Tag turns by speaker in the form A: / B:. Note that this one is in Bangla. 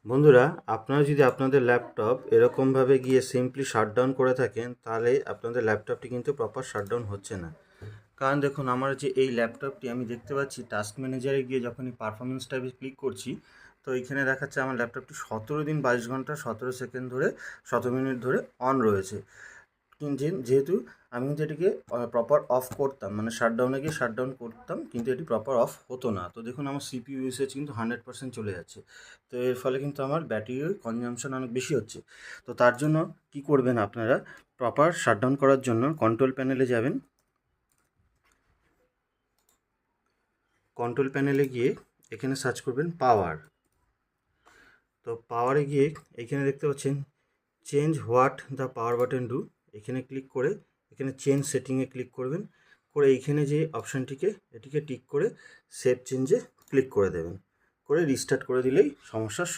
A: বন্ধুরা, আপনারা যদি আপনাদের ল্যাপটপ এরকমভাবে গিয়ে সিম্পলি শাটডাউন করে থাকেন, তাহলে আপনাদের ল্যাপটপটি কিন্তু প্রপার শাটডাউন হচ্ছে না। কারণ দেখুন, আমার যে এই ল্যাপটপটি আমি দেখতে পাচ্ছি টাস্ক ম্যানেজারে গিয়ে যখন এই পারফরমেন্স ট্যাবে ক্লিক করছি, তো এইখানে দেখাচ্ছে আমার ল্যাপটপটি 17 দিন 22 ঘন্টা 17 সেকেন্ড ধরে 17 মিনিট ধরে অন রয়েছে। যেহেতু আমি কিন্তু এটিকে প্রপার অফ করতাম, মানে শাটডাউনে গিয়ে শাটডাউন করতাম, কিন্তু এটি প্রপার অফ হতো না। তো দেখুন, আমার সিপিইউ ইউসেজ কিন্তু 100% চলে যাচ্ছে। তো এর ফলে কিন্তু আমার ব্যাটারির কনজাম্পশন অনেক বেশি হচ্ছে। তো তার জন্য কি করবেন আপনারা, প্রপার শাটডাউন করার জন্য কন্ট্রোল প্যানেলে যাবেন। কন্ট্রোল প্যানেলে গিয়ে এখানে সার্চ করবেন পাওয়ার। তো পাওয়ারে গিয়ে এখানে দেখতে পাচ্ছেন change what the power button do, এখানে ক্লিক করে এখানে চেঞ্জ সেটিংয়ে ক্লিক করবেন। করে এইখানে যে অপশানটিকে এটিকে টিক করে সেভ চেঞ্জে ক্লিক করে দেবেন। করে রিস্টার্ট করে দিলেই সমস্যার